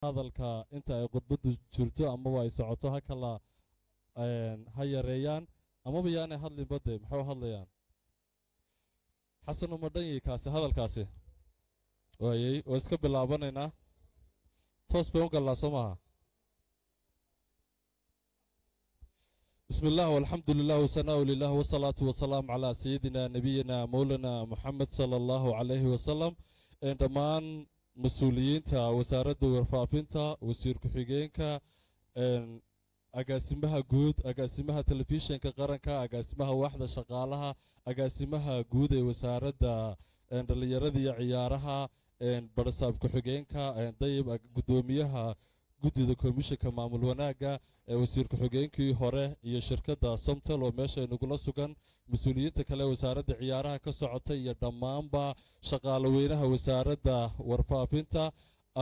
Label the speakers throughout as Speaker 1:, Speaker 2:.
Speaker 1: hadalka inta ay khudbadu jirto amaba ay socoto ha kala ha yareeyaan amaba yaanay hadlin badde maxay hadlayaan xasan uma dhan yahay kaasi hadalkaasi waayay oo iska bilaabanaynaa toos bay u galnaa soo maaha بسم الله والحمد لله والثناء لله والصلاة والسلام على سيدنا نبينا مولانا محمد صلى الله عليه وسلم دمان مسؤولين تا وزارة ورفافينتا وزير كحيجينكا أقاسمها جود أقاسمها تلفزيون كقرنكا أقاسمها واحدة شغالها أقاسمها جود وزارة اللي يردي عيارها برساب كحيجينكا طيب قدوميها guddida komishanka maamul wanaaga ee wasiirka xogeenkii hore iyo shirkadda Somtel oo meesha inagula sugan mas'uuliyiinta kale wasaaradda ciyaaraha ka socota iyo dhammaanba shaqaalaweynaha wasaaradda warfaafinta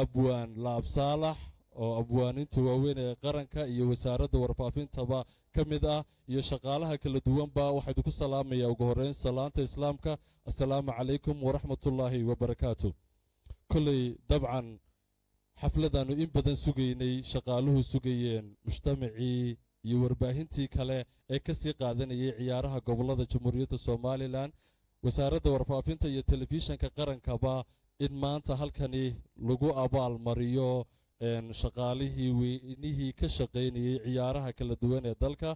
Speaker 1: abwaan laab saalax oo abwaaninta waaweyn ee qaranka iyo wasaaradda warfaafintaba ka mid ah iyo shaqaalaha kala duwanba waxaan ku salaamayaa ugu horeyn salaanta islaamka assalaamu calaykum waraxmatullaahi wabarakaatuh kulli dabcan xafladanu in badan sugaynay shaqaaluhu sugayeen mujtamacii iyo warbaahintii kale ee ka sii qaadanayay ciyaaraha gobolada jamhuuriyadda Soomaaliland wasaaradda warfaafinta iyo telefishinka qarankaba in maanta halkani lagu abaal mariyo shaqaalihii weynihii ka shaqaynayay ciyaaraha kala duwan ee dalka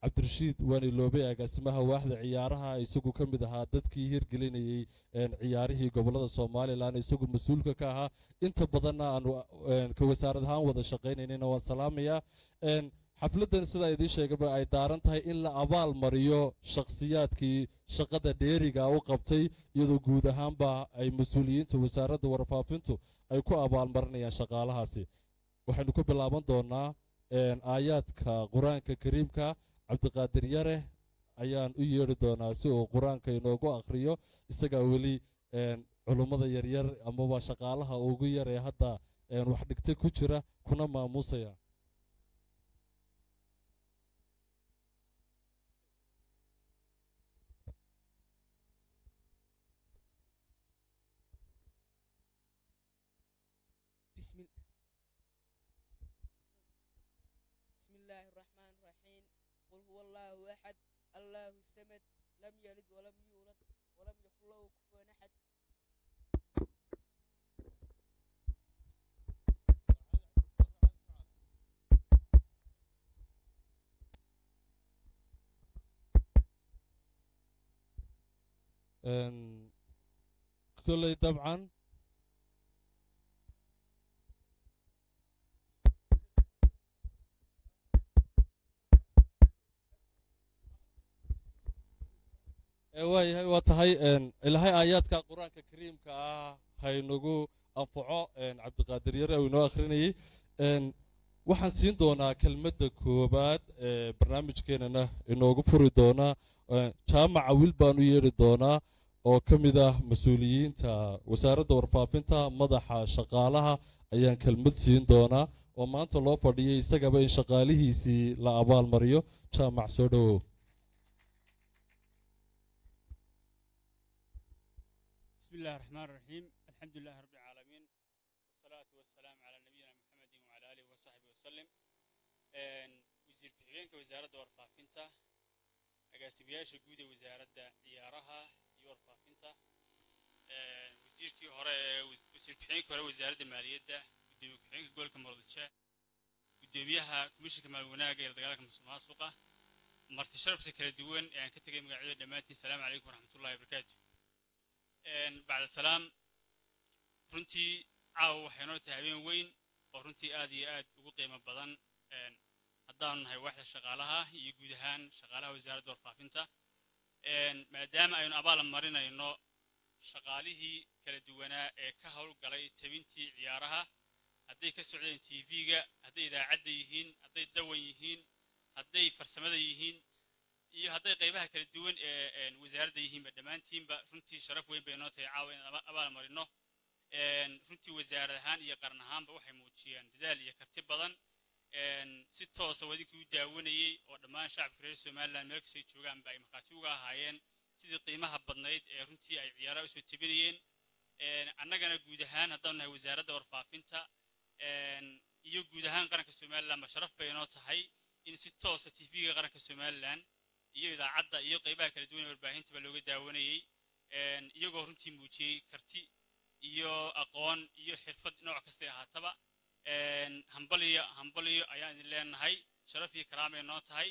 Speaker 1: cabdirashiid waani loobay agaasimaha waaxda ciyaaraha isagu ka mid ahaa dadkii hirgelinayay ciyaarihii gobolada Soomaaliland isagu mas'uulka ka ahaa inta badanna aanu ka wasaarad ahaan wada shaqaynayna waan salaamayaa xafladan sida ay sheegaba ay daaran tahay in la abaal mariyo shakhsiyaadkii shaqada dheeriga u qabtay iyadoo guud ahaanba ay mas'uuliyiinta wasaaradda warfaafintu ay ku abaal marinayaan shaqaalahaasi waxaanu ku bilaaban doonaa aayaadka quraanka kariimka cabdiqaadir yare ayaan u yeeri doonaa si uu quraanka inoogu akhriyo isaga wali culimada yaryar amaba shaqaalaha ugu yar ee hadda wax dhigtay ku jira kuna maamusaya
Speaker 2: بسم الله الرحمن الرحيم قل هو الله أحد الله الصمد لم يلد ولم يولد ولم يكن له كفوا أحد
Speaker 1: كل طبعا waayahay waa tahay ilaahay aayaadka quraanka kariimka ah haynagu anfaco cabdiqaadir yare oo inoo akhrinayay waxaan siin doonaa kelmadda koobaad ee barnaamijkeenana inoogu furi doona jaamaca wiil baan u yeeri doonaa oo ka mid ah mas'uuliyiinta wasaaradda warfaafinta madaxa shaqaalaha ayaan kelmad siin doonaa oo maanta loo fadhiyay isagaba in shaqaalihiisii la abaal mariyo jaamac soo dhawow
Speaker 3: بسم الله الرحمن الرحيم الحمد لله رب العالمين والصلاة والسلام على نبينا محمد وعلى آله وصحبه وسلم وزير كحيين كوزارة ورفافينتا أقاسبياش جودة وزارة عيارها يورفافينتا وزير كي هراء وزير كحيين كهراء وزارة المالية ده ودوي كحيين كقول كمرضشة ودويها كمش كمال وناقة يلدقالك مسمى سوقة مرت شرف سكر الدول يعني كتجي مقعدة دماتي السلام عليكم ورحمة الله وبركاته بعد السلام runtii caawa waxay noo tahay habeen weyn oo runtii aad iyo aad ugu qiimo badan haddaanu nahay waaxda shaqaalaha iyo guud ahaan shaqaalaha wasaaradda warfaafinta maadaama aynu abaal marinayno shaqaalihii kala duwanaa ee ka howlgalay tabintii ciyaaraha hadday ka socdeen TV-ga hadday idaacadda yihiin hadday dawan yihiin hadday farsamada yihiin iyo hadday qaybaha kala duwan ee wasaaradda yihiinba dhammaantiinba runtii sharaf weyn bay noo tahay caawa inaan abaal marino runtii wasaarad ahaan iyo qaran ahaanba waxay muujiyeen dadaal iyo karti badan si toosa wadinkii u daawanayay oo dhammaan shacabka reer Soomaaliland meel kasta ay joogaanba ay markhaati uga ahaayeen sidii qiimaha badnayd ee runtii ay ciyaaraha u soo tabinayeen annagana guud ahaan haddaan nahay wasaaradda warfaafinta iyo guud ahaan qaranka Soomaaliland ma sharaf bay inoo tahay in si toos ah TV-ga qaranka Soomaaliland iyo idaacadda iyo qaybaha kala duwan ee warbaahinta looga daawanayay iyagoo runtii muujiyay karti iyo aqoon iyo xirfad nooc kasta ahaataba hambaliyo ayaan idin leenahay sharaf iyo karaamo inoo tahay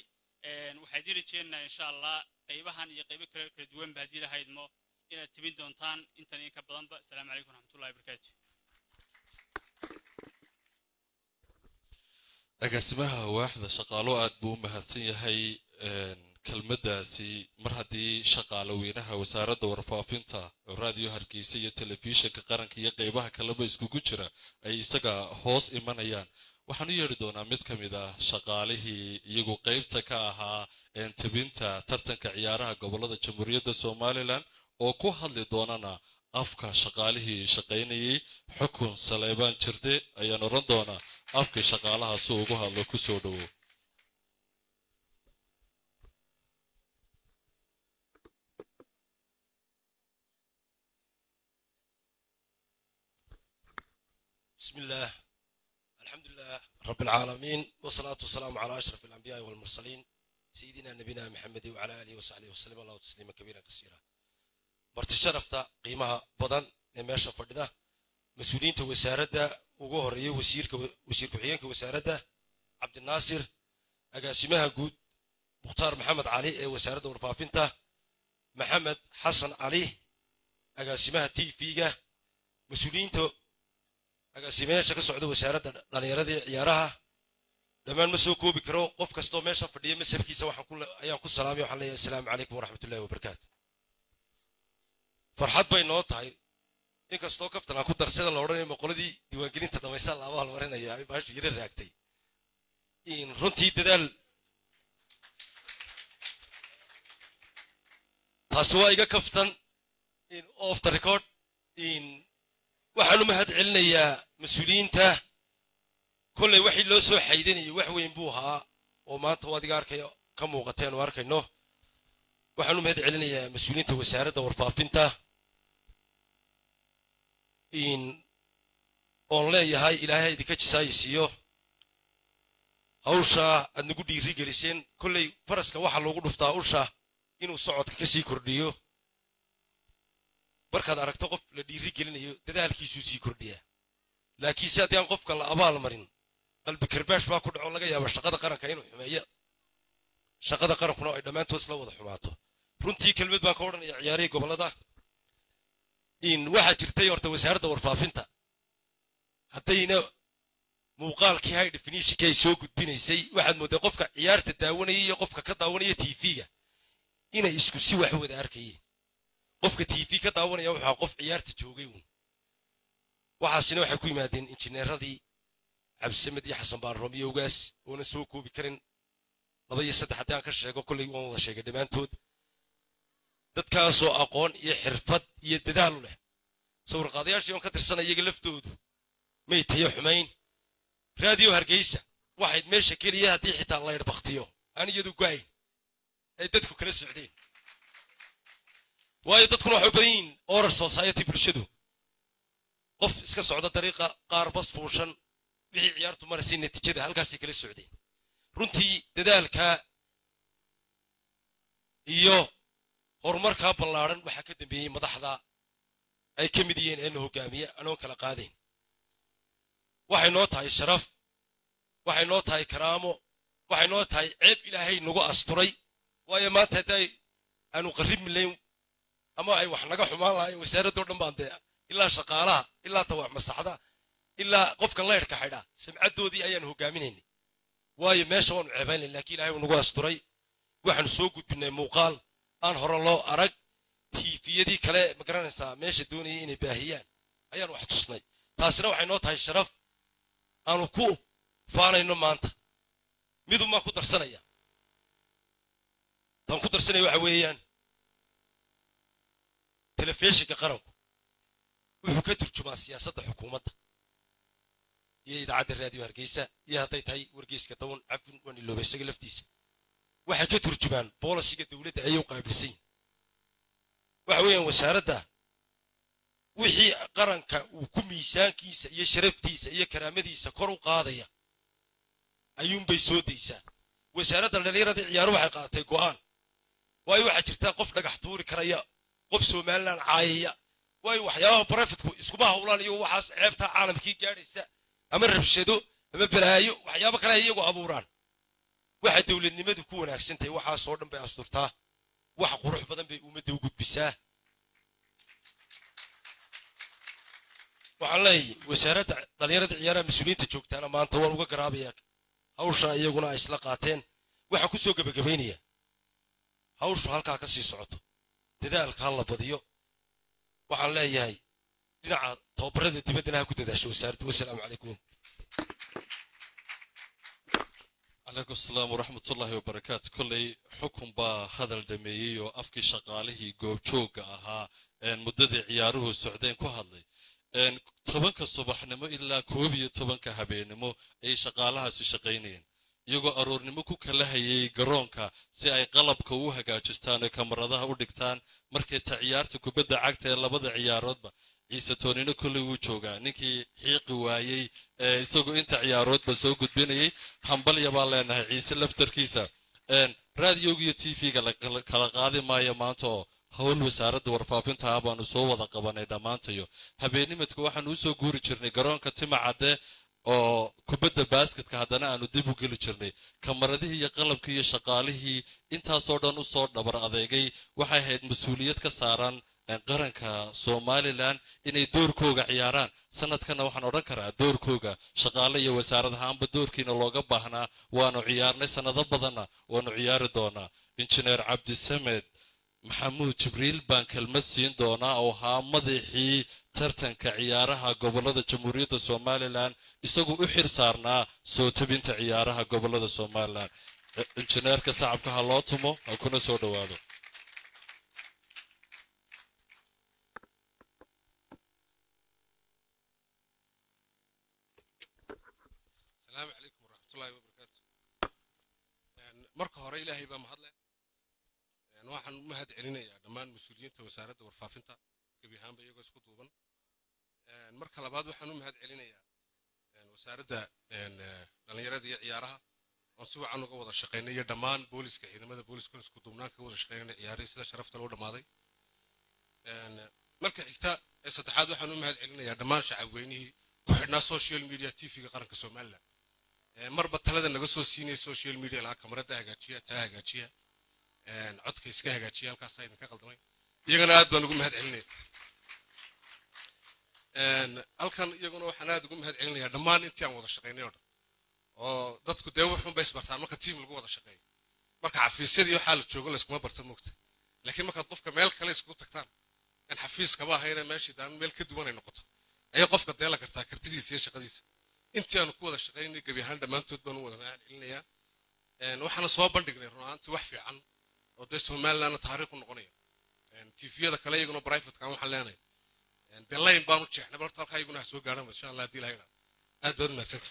Speaker 3: waxaan idin rajeynayaa insha Allah qaybahan iyo qaybo kala duwan baadii lahaydmo inaad tibin doontaan intan in ka badanba assalaamu calaykum waraxmatullaahi wabarakaatuh
Speaker 1: agaasimaha waaxda shaqaalo aad buu mahadsan yahay kelmadaasi mar haddii shaqaale weynaha wasaaradda warfaafinta raadiyo hargeysa iyo telefishinka qaranka iyo qaybaha kaleba iskugu jira ay isaga hoos imanayaan waxaan u yeeri doonaa mid ka mid ah shaqaalihii iyagu qaybta ka ahaa tibinta tartanka ciyaaraha gobolada jamhuuriyadda Soomaaliland oo ku hadli doonana afka shaqaalihii shaqaynayay xukun Saleebaan Jirde ayaan oran doonaa afka shaqaalaha soo ugu hadlo ku soo dhawo
Speaker 4: بسم الله الحمد لله رب العالمين والصلاة والسلام على أشرف الأنبياء والمرسلين سيدنا نبينا محمد وعلى آله وصحبه وسلم الله تسليما كبيرا كثيرا مرتي شرفتا قيمها بدن نماشى فردا مسؤولين وزارة وجوهرية وزير كحيانك وزارة عبد الناصر أقاسمها جود مختار محمد علي وزارة ورفافنته محمد حسن علي أقاسمها تي فيجا مسؤولين agaasimaha shaqo socdo wasaaradda dhalinyarada ciyaaraha dhamaan ma soo koobi karo qof kasto meesha fadhiyo masabkiisa ayaan ku salaamay waxaan leeyahay assalaamu calaykum waraxmatullaahi wabarakaatuh farxad bay noo tahay in kasto kaftan aan ku darsada la oranayo maqoladii diiwaangelinta dhamaysan la abaal marinaya ay baash yara raagtay in runtii dadaal taas waa iga kaftan in off the record in waxaanu mahad celinayaa mas'uuliyiinta kulay wixii loo soo xaydanayay wax weyn buu ahaa oo maanta waad iga arkayo ka muuqateen oo arkayno waxaanu mahad celinayaa mas'uuliyiinta wasaaradda warfaafinta in on leeyahay ilaahay idinka jisaayisiyo hawsha aad nagu dhiiri geliseen kulay faraska waxa loogu dhuftaa usha inuu socodka ka sii kordhiyo markaad aragto qof la dhiiri gelinayo dadaalkiisu sii kordhiya laakiin si haddii aan qofka la abaal marin qalbi karbaash baa ku dhaco laga yaabo shaqada qaranka inuu xumeeyo shaqada qarankuna ay dhammaantood isla wada xumaato runtii kelmad baan ka odhanaya ciyaarihii gobolada in waxaa jirtay horta wasaaradda warfaafinta haddayna muuqaalkii high definitionka ay soo gudbinaysay waxaad moodaa qofka ciyaarta daawanaya iyo qofka ka daawanaya TV-ga inay isku si wax wada arkayeen qofka TV ka daawanaya waxa qof ciyaarta joogay waxaasina waxay ku yimaadeen injineeradii Cabdisamed iyo Xasan Baan Roomiyo ugaas oo na soo koobi karin 2 iyo 3 hadaan ka sheego kulay waan wada sheegay dhamaantood dadkaas oo aqoon iyo xirfad iyo dadaal leh sawir qaadayaashii ka tirsanay iyaga laftoodu may tayo xumayn raadiyo hargeysa waxayd meesha kaliya hadii xitaa la yarbaqtiyo aan iyadu go'ay ay dadku kala socdeen waayo dadkuna waxay badin oral society bulshadu qof iska socda dariiqa qaar bas fuushan wixii ciyaartu maraysa natiijada halkaas ay kala socdeen runtii dadaalka iyo horumarka ballaaran waxa ka dambeeyay madaxda ay ka mid yihiin in hogaamiye anoon kala qaadeen waxay noo tahay sharaf waxay noo tahay karaamo waxay noo tahay ceeb ilaahay nagu asturay waayo maanta haday aanu qarib milayn ama ay wax naga xumaan lahayn wasaaradda dhan baan de ilaa shaqaalaha ilaa tawac masaxda ilaa qofka leerka xidha samcadoodii ayaan hogaaminaynay waayo meesha waan ceebaynay laakiin ilaahay nagu asturay waxaan soo gudbinay muuqaal aan hore loo arag TV-yadii kale ma garanaysaa meesha doonayay inay baahiyaan ayaan wax tusnay taasina waxay noo tahay sharaf aanu ku faanayno maanta miduma ma ku darsanaya tan ku darsanaya waxa weeyaan telefishinka qaranku wuxuu ka turjumaa siyaasadda xukuumadda iyo idaacadda raadiyo hargeysa iyo hadday tahay wargeyska dawan cafin waan iloobay isaga laftiisa waxay ka turjumaan boolisiga dowladda ayay u qaabilsan yihiin waxa weeyaan wasaaradda wixii qaranka uu ku miisaankiisa iyo sharaftiisa iyo karaamadiisa kor u qaadaya ayuunbay soo daysaa wasaaradda dhalinyarada ciyaaruhu waxay qaadatay go'aan waayo waxaa jirtaa qof dhagax tuuri karaya qof Somaliland caayaya waayo waxyaabaha profitku iskuma hawlaan iyo waxaas ceebta caalamkii gaadhaysa ama rabshado ama balaayo waxyaabo kale iyagu abuuraan waxa dawladnimadu ku wanaagsan tahay waxa soo dhan bay asturtaa wax qurux badan bay ummadda u gudbisaa waxaan leeyahay wasaaradda dhalinyarada ciyaaraha mas'uuliyiinta joogtaana maanta waan uga garaabayaa hawsha iyaguna ay isla qaateen waxa ku soo gabagabeynaya hawshu halkaa ka sii socoto dadaalka la badiyo waxaan leeyahay dhinaca tababarada dibadda ha ku dadaasho wasaaradda wassalaamu calaykum
Speaker 1: عليكم السلام ورحمة الله وبركاته كل حكم با هذا الدميي وأفكي شغاله جوب شوقها إن مدة عياره السعودين كهذي إن طبعاً الصباح نمو إلا كوبي طبعاً كهبينمو أي شغالها سشقينين يجو أرور نمكو كلها يجرونكا سي أي قلب كوها جاستان كمرضها ودكتان مركز عيارتك وبدأ عقد يلا بدأ عيارات با عيسى تونينو كل وجوجا نكى حيق وايي سوق أنت عيارات بسوق بيني حنبل يبالنا عيسى لفتر كيسا إن راديو جي تي في كلا قاضي ما يمانتو هول وزارة ورفافين تابان وصوّا ذقبان دمانتيو هبيني متكوحن وسوق جوري شرني جرون كتيم عده أو كبد باسكت كهدنا أنو ديبو قلي شرني كمرده هي قلب كي شقاله أنت صورنا وصور نبر أذيجي وحي هيد مسؤولية كساران قرن كصومالي لان إني دور كوجا عياران سنة كنا وحنا ركرا دور كوجا شقالة وزارة هم بدور كنا لوجا بحنا وانو عيارنا سنة ضبضنا وانو عيار دونا إنجنير عبد السمد محمود جبريل بان كلمة سين دونا أو مضيحي ترتن كعيارها قبل جمهورية الصومالي لان يسوقوا إحر صارنا صوت بنت عيارها قبل الصومالي لان إنجنير كصعب كهالاتمو أكون صوت واضح
Speaker 5: السلام عليكم ورحمة الله وبركاته. مركه هراء إلهي بمهدله. نوعاً مهد علينا يا دمان مسؤولين توسارة ورفافنتا كبيهان بيجوز كتوبا. مركه لبعض وحنو مهد علينا يا وسارة لنيرد يارها. نصيب عنو كوضع الشقين يا دمان بوليس كإذا ماذا بوليس كنس كتوبنا كوضع الشقين ياري سيدا شرفت الأول ماضي. مركه إكتا استحاد وحنو مهد علينا يا دمان شعبينه كحنا سوشيال ميديا تيفي قرن كسومالا. مربط ثلاثة نقصوا سيني سوشيال ميديا لا كاميرا هجاتشيا هجاتشيا عد كيسكا هجاتشيا الكاسايد كقلدمي يجنا عاد بنقول مهد علني الكان يجنا وحنا نقول مهد علني دمان أنت عم وضع الشقين يورد أو ضدك دوّحهم بس برتان ما كتيم الجو وضع الشقين ما كعفيس سيدي حال شغل اسمه برتان مكت لكن ما كطف كمال خليس كوت تكتان إن حفيز كباه هنا ماشي دان ملك دوّن النقطة أي قف قد يلا كرتا كرتدي سير شقديس أنت أنا كودا شقيني كبيهان دمان تودبنو ولا ما علني وحنا صواب بندقني رنا أنت وحفي عن ودسهم مال لنا تاريخ النقنية تيفيا ذا كلا يجون برايفت كانوا حلاني دلائن بانو تشح نبرة تلقى يجون هسوا قارم إن شاء الله دي لهنا أدود ما سنت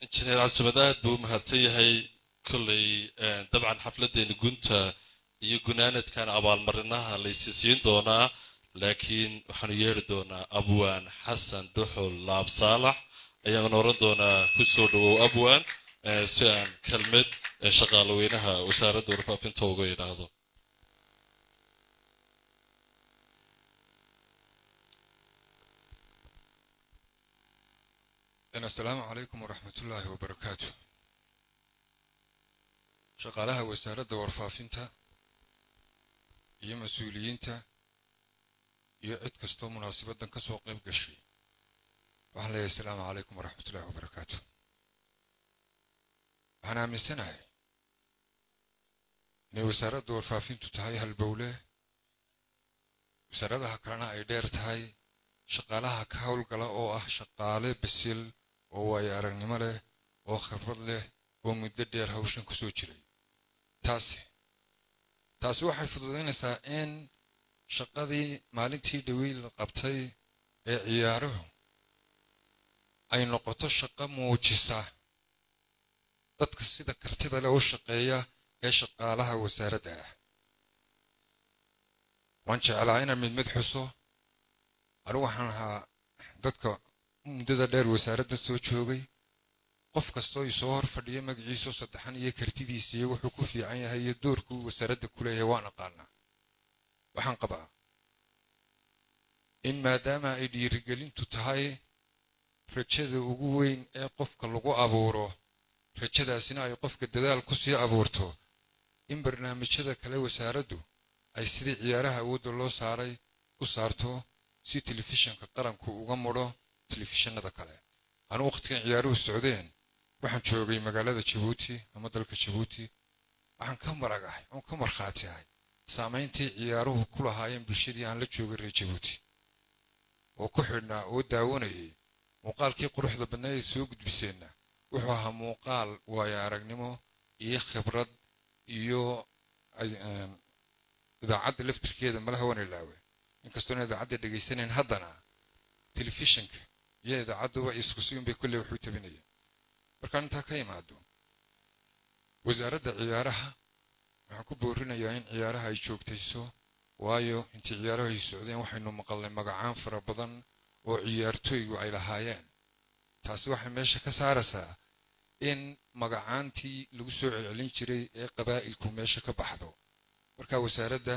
Speaker 1: إنجنير عبد السمدات بومهاتي هي كل طبعا حفلة دين كنت يجونانت كان أبال مرناها ليسيسين دونا لكن حنير دونا أبوان حسن دحول لاب صالح أيام نوردونا كسودو أبوان سان كلمة شغالوينها وسارة ورفافين توقعين هذا
Speaker 6: السلام عليكم ورحمة الله وبركاته شغالها وسارة ورفافينتا يا مسؤولينتا يعد كستو مناسبة كسوق قشري وعليه السلام عليكم ورحمة الله وبركاته أنا من سنة إن وسارة ورفافين تتهاي هالبولة وسارة هكرنا أيدير تهاي شغالها كهول قلا أو شغالة بسيل أو يارن ماله أو خبرت له أو مدير هوشن كسوتشري تاسي واحد فضلنا سائن شقدي مالتي دويل قبتي عياره أي نقطة شقة موجسة dadka sida kartida leh u shaqeeya ee shaqaalaha wasaaradda waan jeclaa inaan mid xuso anigu waxaan ahaa dadka muddada dheer wasaaradda soo joogay qof kastoo isoo hor fadhiya magaciisa saddexan iyo kartidiisa iyo wuxuu ku fiican yahay iyo doorku wasaaradda ku leeyahay waan aqaanaa waxaan qabaa in maadaama ay dhiirigelintu tahay rajada ugu weyn ee qofka lagu abuuro rajadaasina ay qofka dadaal ku sii abuurto in barnaamijyada kale wasaaraddu ay sidii ciyaaraha awoodda loo saaray u saarto si telefishinka qaranku uga mudho telefishinada kale anu waqtigan ciyaaruhu socdeen waxaan joogay magaalada Djibouti ama dalka Djibouti waxaan ka maragahay oo ka markhaatiyahay saamayntii ciyaaruhu ku lahaayeen bulshadii aan la joogay reer Djibouti oo ku xidhnaa oo daawanayay muuqaalkii quruxda badnaa ee soo gudbisayna wuxuu ahaa muuqaal waayo aragnimo iyo khibrad iyo idaacadda laftirkeeda malaha wana ilaawe inkastoo idaacadda dhageysaneen haddana telefishinka iyo idaacadduba isku sugan bay kulley wuxuu tabinayeen markaan intaa ka imaado wasaaradda ciyaaraha waxaan ku boorinayaa in ciyaaraha ay joogtayso waayo intii ciyaaruhu ay socdeen waxaynu maqalnay magacaan fara badan oo ciyaartooygu ay lahaayeen taasi waxay meesha ka saaraysaa in magacaantii lagu soo celcelin jiray ee qabaa'ilku meesha ka baxdo marka wasaaradda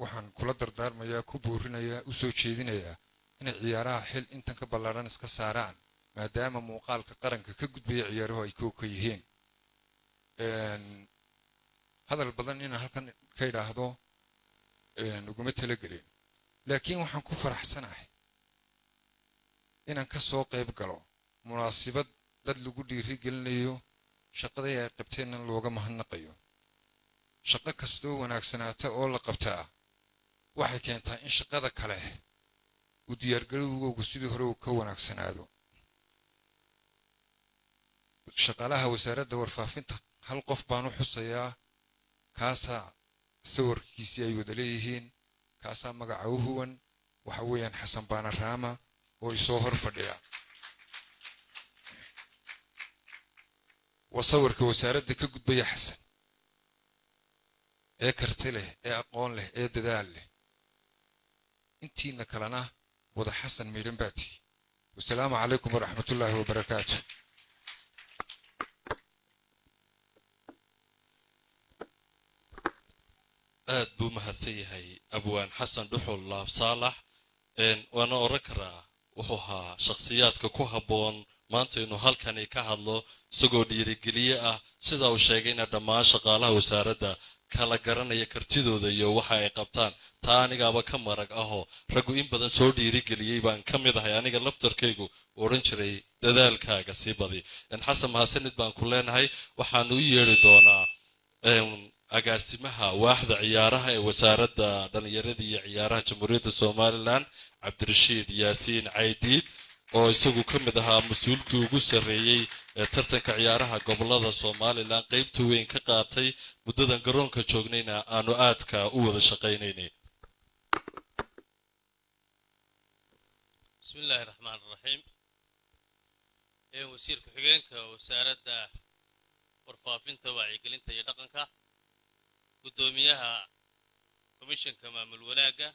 Speaker 6: waxaan kula dardaarmayaa ku boorinayaa u soo jeedinayaa inay ciyaaraha xil intan ka ballaaran iska saaraan maadaama muuqaalka qaranka ka gudbaya ciyaaruhu ay ka yihiin hadal badan inaan halkan ka idhaahdo uguma talagelin laakiin waxaan ku faraxsanahay inaan ka soo qayb galo munaasabad dad lagu dhiirigelinayo shaqadii ay qabteen in looga mahadnaqayo shaqo kastoo wanaagsanaata oo la qabtaa waxay keentaa in shaqada kale u diyaargarowgoogu sidii hore uu ka wanaagsanaado shaqaalaha wasaaradda warfaafinta hal qof baan u xusayaa kaasaa sawirkiisii ay wada leeyihiin kaasaa magaca u huwan waxa weeyaan xasan baana raama oo isoo hor fadhiya wasawirka wasaaradda ka gudbaya xasan ee karti leh ee aqoon leh ee dadaal leh intiina kalena wada xasan miidhan baati wasalaamu calaykum waraxmatullaahi wabarakaatu
Speaker 1: aad buu mahadsan yahay abwaan xasan dhuxul laab saalax waana oran karaa wuxuu ahaa shakhsiyaadka ku habboon maanta inuu halkani ka hadlo isagoo dhiirigeliye ah sida uu sheegayna dhammaan shaqaalaha wasaaradda kala garanaya kartidooda iyo waxa ay qabtaan taa anigaaba ka marag ahoo raggu in badan soo dhiirigeliyey baan ka mid ahay aniga laftarkaygu odhan jiray dadaalkaaga sii badi xasan mahadsanid baan ku leenahay waxaanu u yeedhi doonaa agaasimaha waaxda ciyaaraha ee wasaaradda dhalinyarada iyo ciyaaraha jamhuuriyadda somalilan cabdirashiid yaasiin caydiid oo isagu ka mid ahaa mas-uulkii ugu sarreeyey ee tartanka ciyaaraha gobolada somalilan qaybta weyn ka qaatay muddadan garoonka joognayna aanu aadka u wada shaqaynaynay
Speaker 7: bismillaahi raxmaani raxiim wasiir ku-xigeenka wasaaradda warfaafinta wacyigelinta iyo dhaqanka gudoomiyaha komishanka maamul wanaagga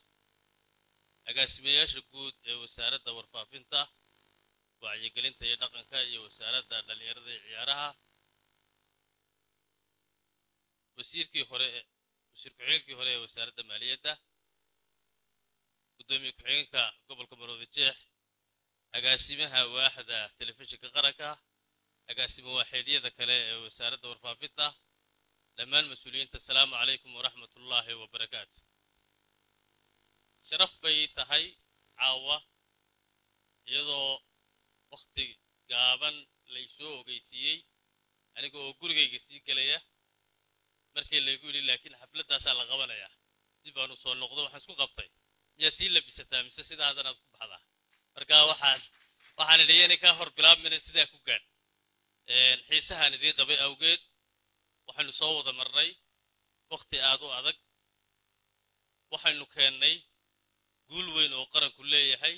Speaker 7: agaasimayaasha guud ee wasaaradda warfaafinta wacyigelinta iyo dhaqanka iyo wasaaradda dhalinyarada iyo ciyaaraha wasiir ku-xigeenkii hore ee wasaaradda maaliyadda gudoomiye ku-xigeenka gobolka Maroodi Jeex agaasimaha waaxda telefishinka qaranka agaasimo waaxeedyada kale ee wasaaradda warfaafinta dhammaan mas'uuliyiinta assalaamu calaykum waraxmatullaahi wabarakaatu sharaf bay tahay caawa iyadoo waqti gaaban laysoo ogeysiiyey aniga oo gurigayga sii galaya markii laygu yidhi laakiin xafladaasaa la qabanayaa dib aanu soo noqdo waxaan isku qabtay miyaad sii labisataa mise sidaadan aad ku baxdaa markaa waxaan idhi inay kaa hor bilaabmina sidaa ku gaadh xiisahaan idiin qabay awgeed waxaynu soo wada marnay waqti aad u adag waxaynu keennay guul weyn oo qaranku leeyahay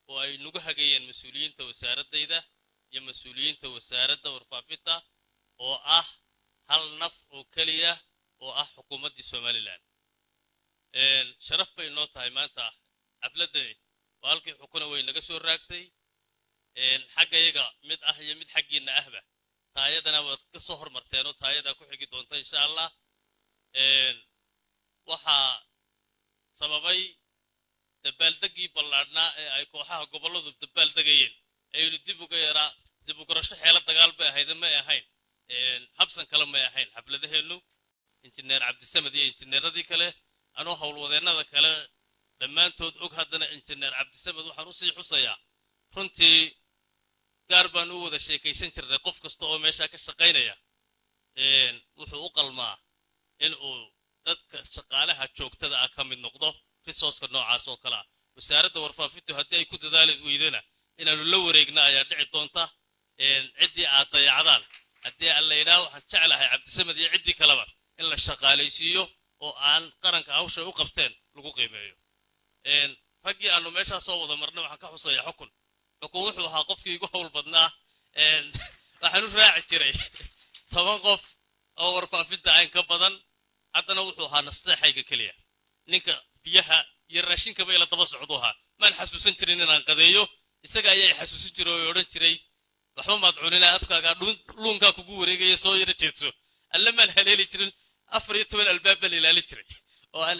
Speaker 7: oo ay nagu hagayeen mas'uuliyiinta wasaaraddayda iyo mas'uuliyiinta wasaaradda warfaafinta oo ah hal naf oo keliya oo ah xukuumaddii somalilan sharaf bay noo tahay maanta xafladani waa halkii xukuna weyn naga soo raagtay xaggayaga mid ah iyo mid xaggiinna ahba taayadana waad ka soo hormarteen oo taayadaa ku xigi doonta insha allah waxaa sababay dabaaldegii ballaadhnaa ee ay kooxaha gobolladu dabaaldegayeen ayaynu dib u gurasho xeelo dagaal bay ahayd may ahayn habsan kale may ahayn xafladaheennu injineer cabdisamed iyo injineeradii kale anoo howlwadeennada kale dhammaantood og haddana injineer cabdisamed waxaan u sii xusayaa runtii gaar baan u wada sheekaysan jirnay qof kasta oo meeshaa ka shaqaynaya wuxuu u qalmaa in uu dadka shaqaalaha joogtada ah ka mid noqdo risooska noocaas oo kale ah wasaaradda warfaafintu haddii ay ku dadaali weydana inaanu la wareegna ayaa dhici doonta ciddii aad dayacdaan haddii aan la yidhaah waxaan jeclahay cabdisamed iyo ciddii kaleba in la shaqaalaysiiyo oo aan qaranka hawshay u qabteen lagu qiimeeyo raggii aanu meeshaa soo wada marnay waxaan ka xusayaa xukun wuxuu ahaa qofkii igu howl badnaa waxaan u raaci jiray 10 qof oo warfaafinta ayn ka badan haddana wuxuu ahaa nasteexayga keliya ninka biyaha iyo raashinka bay la daba socduha maan xasuusan jirin inaan qadeeyo isaga ayaa xasuusin jiray oo odhan jiray waxba maad cunina afkaaga luunka kugu wareegaya soo yara jeedso alla maan haleeli jirin 14 albaab bal ilaali jiray oo aan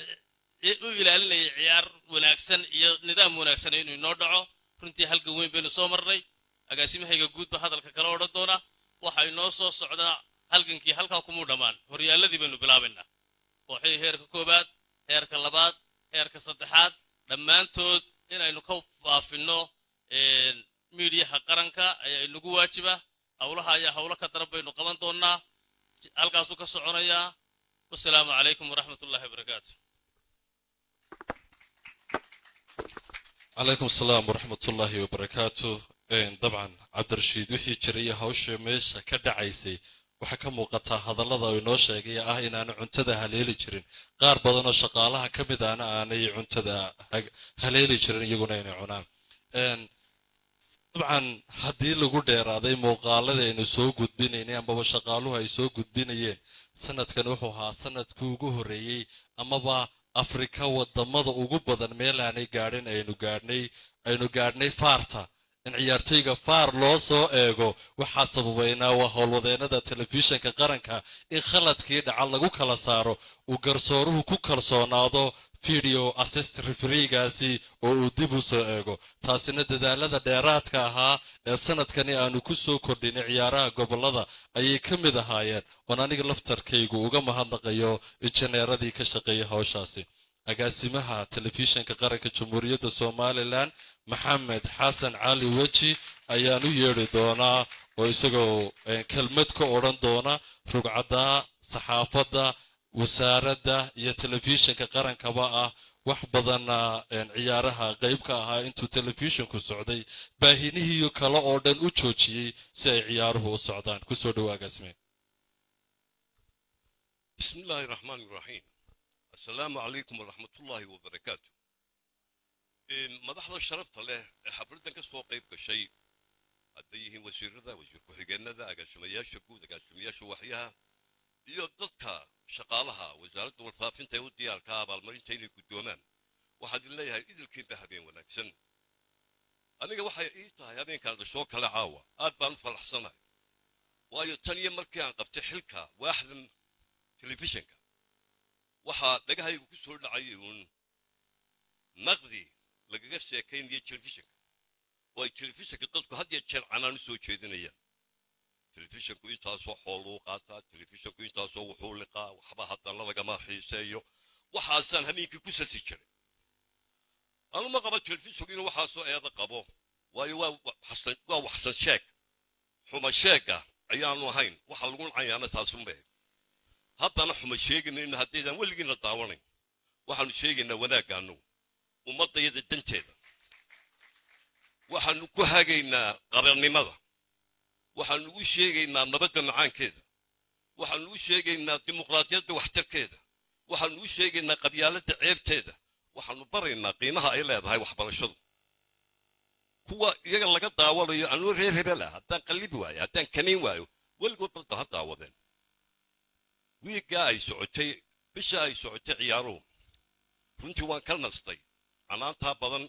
Speaker 7: u ilaalinay ciyaar wanaagsan iyo nidaam wanaagsan inuu noo dhaco runtii halgan weyn baynu soo marnay agaasimahayga guud ba hadalka kala odhan doona waxa inoo soo socdaa halgankii halkaa kuma dhamaan horyaaladii baynu bilaabaynaa kooxihii heerka koobaad heerka labaad heerka saddexaad dhammaantood inaynu ka faafinno miidiyaha qaranka ayaa inagu waajiba howlaha ayaa howlo ka daran baynu qaban doonaa halkaasuu ka soconayaa wasalaamu calaykum waraxmatullaahi wabarakaatu
Speaker 1: عليكم السلام ورحمة الله وبركاته طبعا عبد الرشيد وحي جري هوش ميش كدعيسي وحكم وقتها هذا الله وينو شيغي ان انا عنتدا هليلي جيرين قار بدن شقالها كميد انا اني عنتدا هليلي جيرين يغونا اني cunaan طبعا hadii lagu dheeraaday muuqaalada aynu soo gudbinaynay amba shaqaaluhu ay soo gudbinayeen sanadkan wuxuu ahaa sanadkii ugu horeeyay amaba afrika wadamada ugu badan meel aanay gaadhin aynu gaadhnay faarta in ciyaartoyga faar loo soo eego waxaa sababaynaa waa howlwadeennada telefishinka qaranka in khaladkii dhaca lagu kala saaro uu garsooruhu ku kalsoonaado video assist refereegaasi oo uu dib u soo eego taasina dadaalada dheeraadka ahaa ee sanadkani aanu ku soo kordhinay ciyaaraha gobolada ayay ka mid ahaayeen oon aniga laftarkaygu uga mahadnaqayo injineeradii ka shaqeeyay hawshaasi agaasimaha telefishinka qaranka jamhuuriyadda somalilan maxamed xasan cali weji ayaan u yeedhi doonaa oo isagoo kelmad ka odhan doona rugcadda saxaafadda wasaaradda iyo telefishinka qarankaba ah wax badanna ciyaaraha qayb ka ahaa intuu telefishinku socday baahinihii kale oo dhan u joojiyey si ay ciyaaruhu u socdaan ku soo dhawaad agaasime
Speaker 8: bismillaahi raxmaani raxiim assalaamu calaykum waraxmatullaahi wabarakaatu madaxda sharafta leh ee xafladan ka soo qayb gashay hadday yihiin wasiirada wasiir ku-xigeenada agaasimayaasha guud agaasimayaasha waxyaha iyo dadka shaqaalaha wasaaradda warfaafinta ee u diyaarka abaalmarinta inay guddoomaan waxaad leeyahay idilkiinba habeen wanaagsan aniga waxay ii tahay habeenkan dhashoo kale caawa aad baan u faraxsanahay waayo tan iyo markii aan qabtay xilka waaxdan telefishinka waxaa dhagahaygu ku soo dhacayay uun naqdi lagaga sheekaynayo telefishinka oo ay telefishinka dadku had iyo jeer canaan u soo jeedinayaan telefishinku intaasoo xooluu qaataa telefishinku intaasoo wuxuu liqaa waxba haddana lagama xiiseeyo waxaasaan habeenkii ku sasi jiray anuma qaba telefishinku inuu waxaasoo eeda qabo waayo waa waxsan sheeg xuma sheega ayaanu ahayn waxa lagu nacayaana taasunbe haddana xuma sheeganayna haddaydaan weligiina daawanayn waxaanu sheegaynaa wanaaggaanu ummaddayada danteeda waxaanu ku hagaynaa qabanimada waxaanu u sheegaynaa nabadda macaankeeda waxaanu u sheegaynaa dimuqraadiyadda waxtarkeeda waxaanu u sheegaynaa qabyaaladda ceebteeda waxaanu baraynaa qiimaha ay leedahay waxbarashadu kuwa iyaga laga daawanayo anuu reer hebel ah haddaan qallibi waayo haddaan kaniin waayo weligood dadba ha daawadeen wiiggaa ay socotay bisha ay socotay ciyaaruhu runtii waan ka nastay canaantaa badan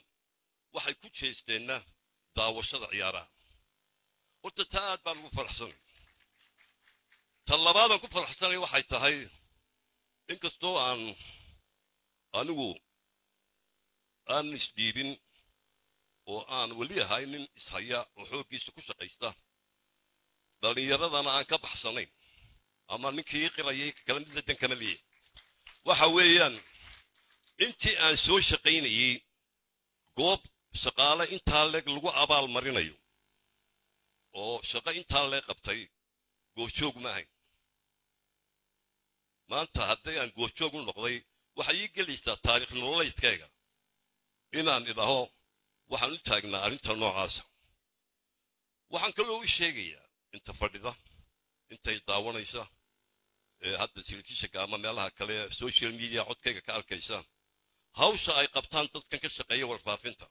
Speaker 8: waxay ku jeesteenna daawashada ciyaaraha horta taa aad baan ugu faraxsanay tan labaadan ku faraxsanay waxay tahay inkastoo anigu aan isdhiibin oo aan weli ahay nin ishaya oo xooggiisa ku shaqaysta dhallinyaradana aan ka baxsanayn ama ninkii qirayay kala mid la dankama liye waxa weeyaan intii aan soo shaqaynayay goob shaqaale intaa leeg lagu abaal marinayo oo shaqo intaa leeg qabtay goobjoog ma ahayn maanta hadday aan goobjoog u noqday waxay ii gelaysaa taariikh nololeedkayga inaan idhaho waxaan u taagnaa arrinta noocaasa waxaan kaloo u sheegayaa inta fadhida intay daawanaysa hadda telefishinka ama meelaha kale social media codkayga ka arkaysa hawsha ay qabtaan dadkan ka shaqeeya warfaafinta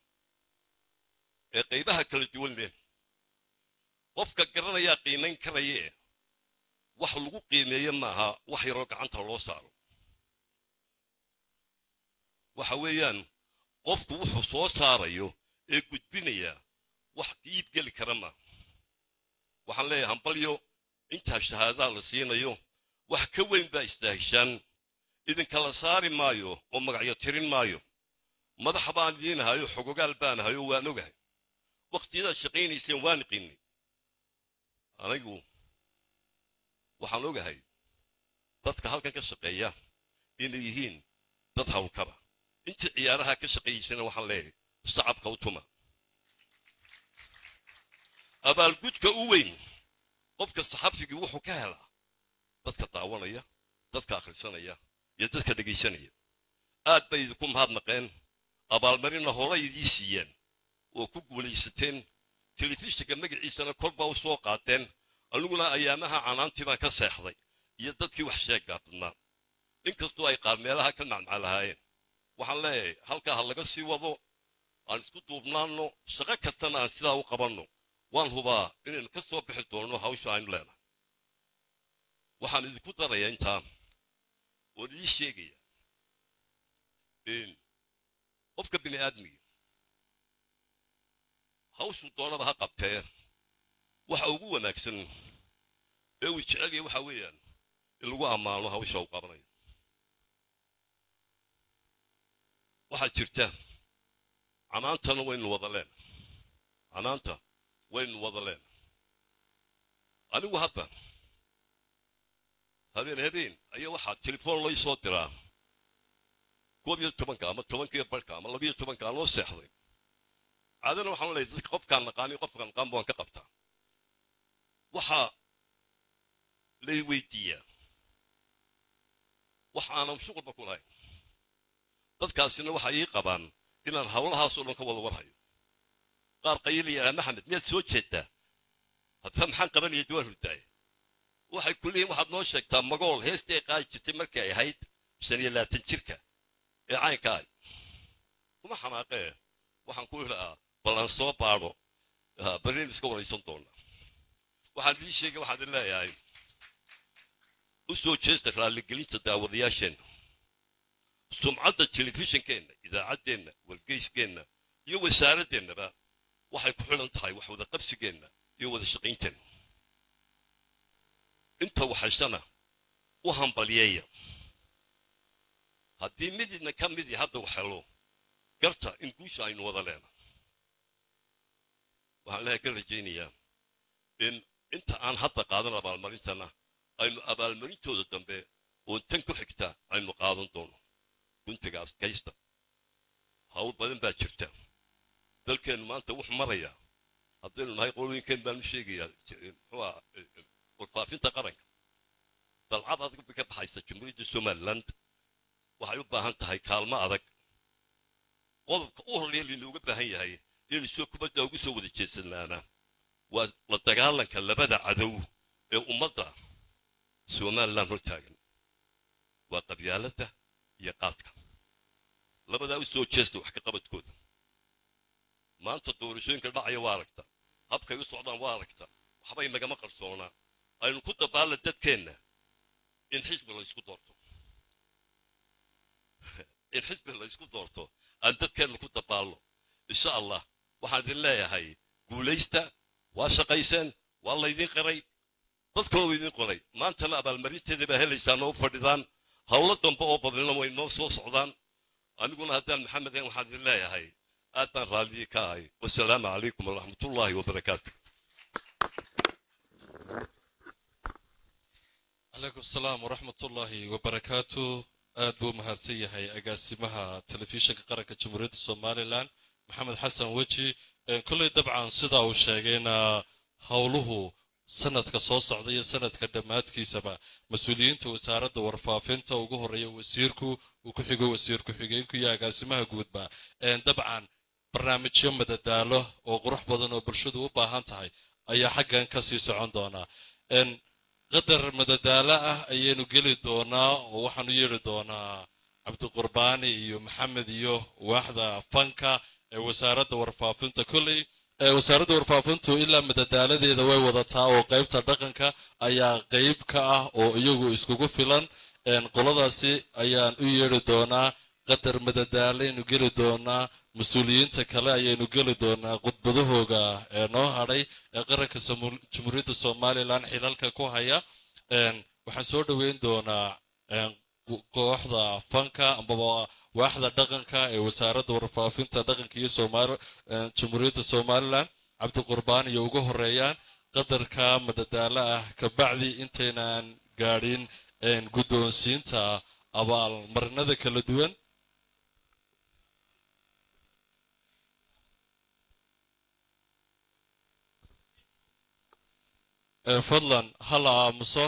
Speaker 8: ee qaybaha kala duwan leh qofka garanayaa qiimayn karaya wax lagu qiimeeyo maaha wax yaroo gacanta loo saaro waxa weeyaan qofku wuxuu soo saarayo ee gudbinaya wax iib geli kara maaha waxaan leeyahay hambalyo intaa shahaadaha la siinayo wax ka weyn baa istaahishaan idinkala saari maayo oo magacyo tirin maayo madax baan idiinahayo xogogaal baan ahayo waan ogahay waqtiyadaad shaqaynayseen waan qiinay anigu waxaan ogahay dadka halkan ka shaqeeya inay yihiin dad hawlkara intii ciyaaraha ka shaqaysana waxaan leeyahay shacabka u tuma abaalgudka u weyn qofka saxafigii wuxuu ka helaa dadka daawanaya dadka akhrisanaya iyo dadka dhegaysanaya aad bay idinku mahadnaqeen abaalmarina horay idii siiyeen oo ku guulaysateen telefishinka magaciisana kor baa u soo qaateen aniguna ayaamaha canaantii baan ka seexday iyo dadkii wax sheeggaa badnaa inkastoo ay qaar meelaha ka macmacaa lahaayeen waxaan leeyahay halkaa ha laga sii wado aan isku duubnaanno shaqo kastana aan sidaa u qabanno waan hubaa inaynu ka soo bixi doonno hawsha aynu leenahay waxaan idinku darayaa intaa oon idii sheegaya qofka bini aadmiga hawshuu doonaba ha qabtee waxa ugu wanaagsan ee uu jecel yahay waxa weeyaan in lagu ammaano hawsha uu qabanayo waxaa jirta canaantana waynu wada leena canaanta waynu wada leena anigu hadda habeen ayaa waxaa telefoon loo soo diraa 11 ama 10 ama 12 aan loo seexday caadana waxaan leeyahay dadka qofkaan naqaani qofkaan naqaan baan ka qabtaa waxa lay weydiiyaa waxa aanan shuqulba ku lahayn dadkaasina waxa ii qabaan inaan hawlahaas oo dhan ka wada warhayo qaar qayliya maxamed miyaad soo jeedaa hadda maxaan qabanaya duwar hurdaaya waxay ku leeyihiin waxaad noo sheegtaa magool heestii ay qaadi jirtay markii ay ahayd 25 jirka ee caynka ah kuma xanaaqee waxaan ku ilahaa balan soo baadho bareen iska waraysan doona waxaan idin sheegay waxaan leeyahay u soo jeesta raaligelinta daawadayaasheen sumcadda telefishinkeenna idaacaddeenna wargeyskeenna iyo wasaaradeennaba waxay ku xidhan tahay wax wada qabsigeenna iyo wada shaqaynteenna inta waxashana u hambalyeeya haddii mididna ka midii hadda waxhelo garta in guusha aynu wada leena waxaan leeyahay ka rajaynayaa in inta aan hadda qaadan abaalmarintana aynu abaalmarintooda dambe oo tan ku xigta aynu qaadan doono guntigaas kaysta hawl badan baa jirta dalkeennu maanta wuxuu marayaa haddaynu nahay qolooyinkeen baanu sheegayaa muxuu ah warfaafinta qaranka dalcad adag bay ka baxaysa jamhuuriyadda somaliland waxay u baahan tahay kaalmo adag qodobka u horreeya laynooga baahan yahay inaynu soo kubadda ugu soo wada jeesanaana waa la dagaalanka labada cadow ee ummadda somaliland hortaagan waa qabyaaladda iyo qaadka labadaa u soo jeesta wax ka qabadkooda maanta doorashooyinka dhacaya waa aragta habkay u socdaan waa aragta waxbay nagama qarsoonaa aynu ku dabaalla dadkeenna in xisbi la isku doorto in xisbi la isku doorto aan dadkeenna ku dabaalno insha allah waxaan idin leeyahay guulaysta waa shaqayseen waa laydin qaray dadkuna waa idin qoray maantana abaalmarinteeda baa helaysaan oo fadhidaan howlo dambe oo badnina way noo soo socdaan aniguna haddaan maxamed waxaan idin leeyahay aad baan raalliye ka ahay wasalaamu calaykum waraxmatullaahi wabarakaatu
Speaker 1: عليكم السلام ورحمة الله وبركاته أدبو مهاتسية هي أقاسمها تلفزيون قرقة جمهورية الصومالي الآن محمد حسن وجي كل طبعا صدا وشاقينا حوله سنة كصوص عضية سنة كدمات كيسبا مسؤولين توسارة ورفافين توقوه ريا وسيركو وكحيقو وسيركو حيقينكو يا أقاسمها قودبا طبعا برنامج يوم مدداله وقروح بدن وبرشد وباهان تهي أي حقا كسيس عندنا قدر مددالة أيانو قلي دونا ووحنو يري دونا عبد القرباني يو محمد يو واحدة فانكا وسارة ورفافنتا كلي وسارة ورفافنتو إلا مددالة دي دوي وضطا وقيبتا دقنكا أيا قيبكا ويوغو اسكوكو فلان قلدا سي أيان يري دونا قدر مددالة ينو قلي دونا مسؤولين تكلا أيانو قلي دونا قدبدوهوغا نو هاري قرق جمهورية الصومالي لان حلالكا كوهايا waxaan soo dhaweyn doonaa kooxda fanka amba waaxda dhaqanka ee wasaaradda warfaafinta dhaqanka iyo jamhuuriyadda Soomaaliland Cabdi Qurbaan iyo ugu horeeyaan qadarka madadaala ah ka bacdi intaynan gaadhin guddoonsiinta abaal marinada kala duwan fadlan hala aamuso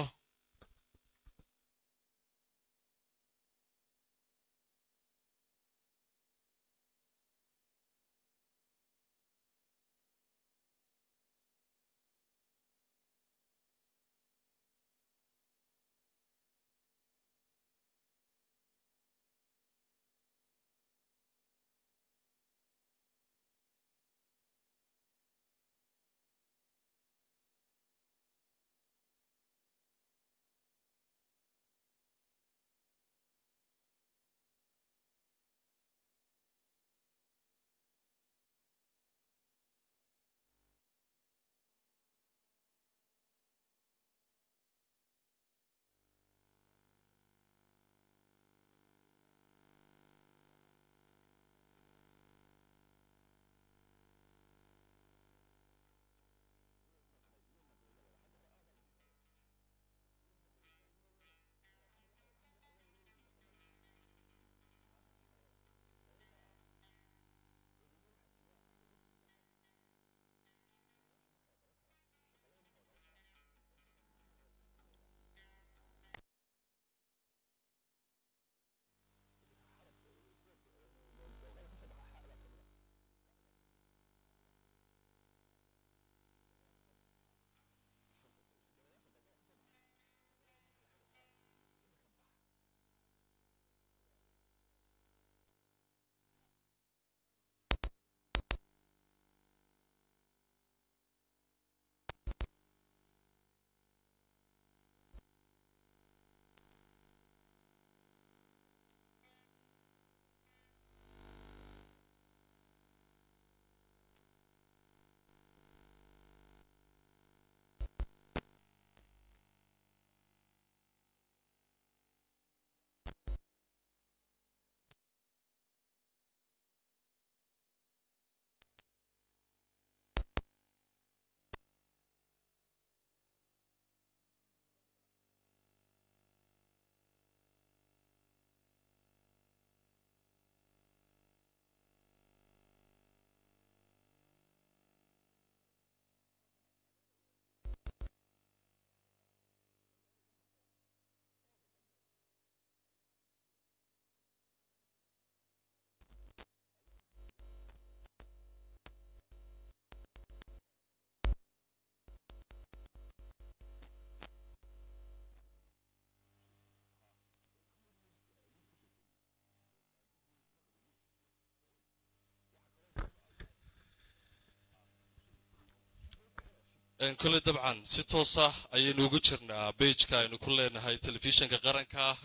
Speaker 1: كل طبعا ستوصة أي نوجو جرنا بيج كاين وكلنا هاي تلفزيون كقرن كا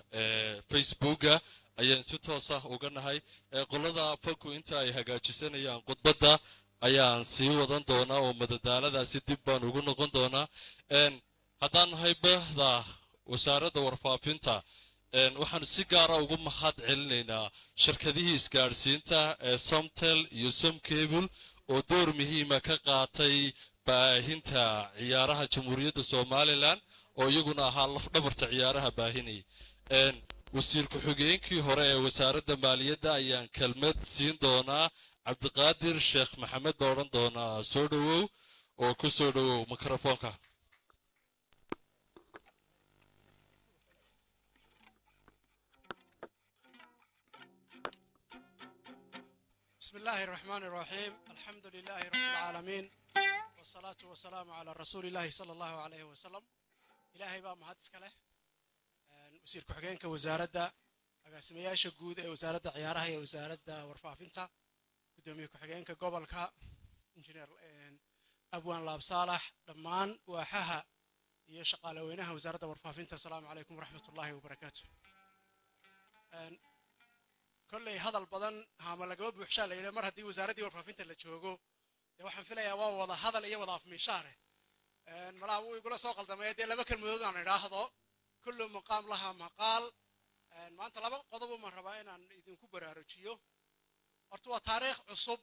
Speaker 1: فيسبوك ayaan si toos ah uga nahay qolada fanku inta ay hagaajisanayaan khudbadda ayaan sii wadan doonaa oo madadaaladaasi dib baan ugu noqon doonaa haddaan nahay bahda wasaaradda warfaafinta waxaanu si gaara ugu mahad celinaynaa shirkadihii isgaadhsiinta ee somtel iyo somcable oo door muhiima ka qaatay baahinta ciyaaraha jamhuuriyadda somalilan oo iyaguna ahaa lafdhabarta ciyaaraha baahinay wasiir ku-xigeenkii hore ee wasaaradda maaliyadda ayaan kelmad siin doonaa cabdiqaadir sheekh maxamed baa odhan doonaa soo dhowow oo ku soo dhowow mikrofoonka
Speaker 9: بسم الله الرحمن الرحيم الحمد لله رب العالمين والصلاة والسلام على رسول الله صلى الله عليه وسلم إلهي بقى مهدسك له وسير كحجينك وزارة أقسمياش جود وزارة عيارها وزارة ورفافنتا قدومي كحجينك قبل كا إنجنير أبوان لاب صالح دمان وحها يشقى لوينها وزارة ورفافنتا السلام عليكم ورحمة الله وبركاته كل هذا البدن هم لقوا بوحشة لأن مرة دي وزارة دي ورفافنتا اللي تشوفوا وحن في ليا وضع هذا اللي وضع في مشاره ملاو يقول سوق الدمية دي لما كل مدود عن هذا كل مقام لها مقال ما أنت لبا قضبوا من ربعين عن إذن كبر أرجيو أرتوا تاريخ عصب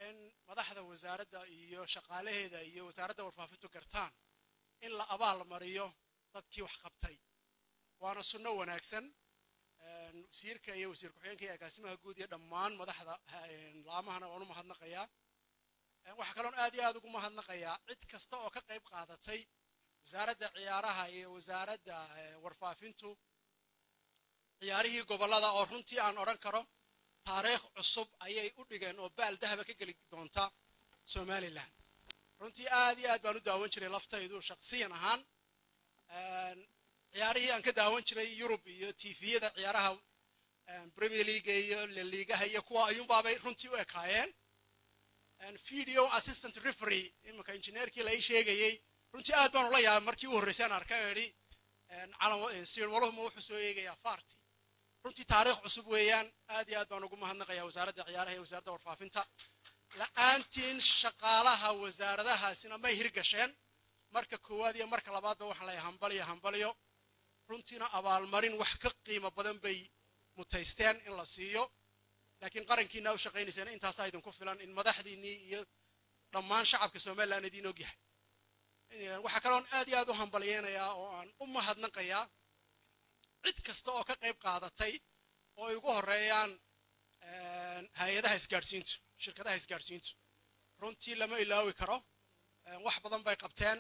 Speaker 9: إن مدحضة وزارة إيو شقاله دا إيو وزارة ورفافنتا كرتان إلا أبال مريو تدكي وحقبتي وأنا سنو وناكسن وسيرك أيه وسير كحيانك يا قاسمها جود يا دمان مدحضة لامه أنا وأنا مهندقيا وحكلون آدي هذا كم مهندقيا عد كستأو كقيب قادتي وزارة عيارها هي وزارة ورفافنتو عياره قبل هذا أورنتي عن أورنكرو تاريخ عصب أيه أوديجن وبال ذهب كجل دونتا سومالي لان رنتي آدي بانو داون شري لفتا يدور شخصيا هان عياره أنك داون شري يوروبي تيفي ذا عيارها بريمير ليج الليجا هي كوا يوم بابي رنتي وكاين فيديو أسيستنت ريفري إما كإنجنير كلا أي شيء جاي runtii aad baan ula yaabay markii uu horeysay arkay yiri calan sir walaal ma wuxuu soo eegaya faarti runtii taariikh cusub weeyaan aad iyo aad baan ugu mahadnaqayaa wasaaradda ciyaaraha iyo wasaaradda warfaafinta la'aantiin shaqaalaha wasaaradahaasina ma hirgasheen marka koowaad iyo marka labaadba waxaan leeyahay hambaliyo runtiina abaalmarin wax ka qiimo badan bay mutaysteen in la siiyo laakiin qarankiina u shaqeynaysan intaas ay idin ku filan in madaxdiinii iyo dhammaan shacabka Soomaaliland idin og yahay waxa kale oo aad iyo aad u hambalyeeynaya oo aan u mahadnaqayaa cid kasta oo ka qayb qaadatay oo ay ugu horeeyaan hay'adaha isgaarsiinta shirkadaha isgaarsiinta runtii lama ilaawi karo wax badan bay qabteen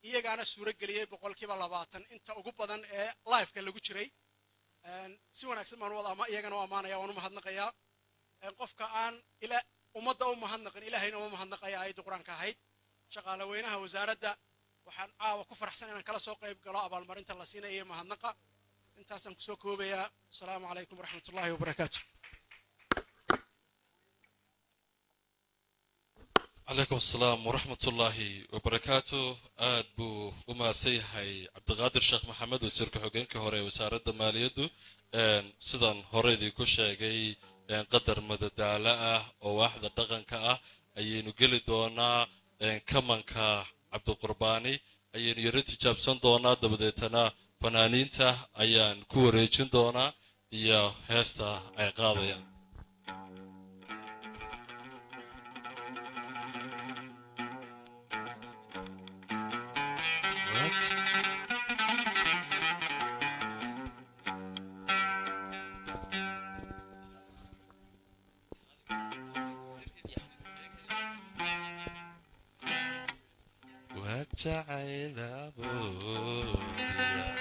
Speaker 9: iyagaana suura geliyay 20% inta ugu badan ee live-ka lagu jiray si wanaagsan baan wada ama iyagana waa amaanaya waan u mahadnaqayaa qofka aan ila ummadda u mahadnaqin ilaahayna u mahadnaqayaa ayadu quraanka ahayd shaqaale weynaha wasaaradda waxaan caawa ku faraxsan inaan kala soo qayb galo abaalmarinta la siinayo mahadnaqa intaasaan ku soo koobayaa assalaamu calaykum waraxmatullaahi wabarakaatu
Speaker 1: عليكم السلام ورحمة الله وبركاته أدبو وما سيحي عبد القادر شيخ محمد وسيرك حقين كهوري وسارة مالية سيدان هوري دي كوشا جاي قدر مدى دالاء وواحدة دغن كأه أيينو قلي دونا كمان كا عبد القرباني أيين يريد جابسون دونا دبدتنا فنانينتا أيان كوريجين دونا يا هستا أي قاضية جعل بوديا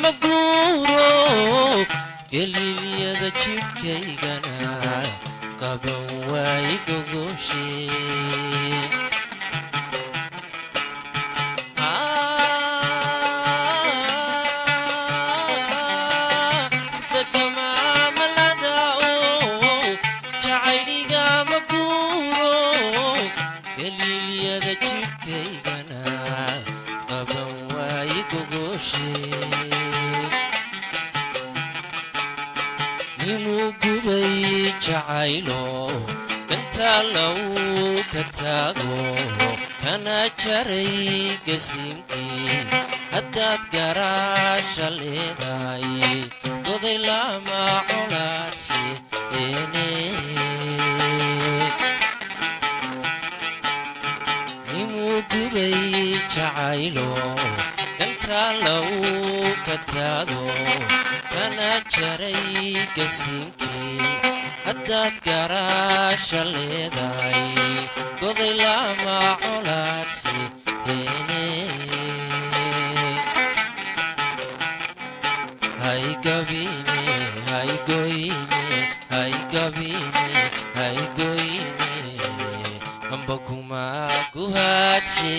Speaker 10: maguro geliyada jidhkaygana qaban waay gogooshe jacaylo inta lagu kataago kana jaray gasinkii haddaad garaasha leedahay goday lama colaadsi nimuu gubay jacaylo inta lagu kataago kana jaray gasinkii haddaad garaasha leedahay goday lama colaadsi haygabine haygoyne haygabine haygoyne amba kuma guhaadshe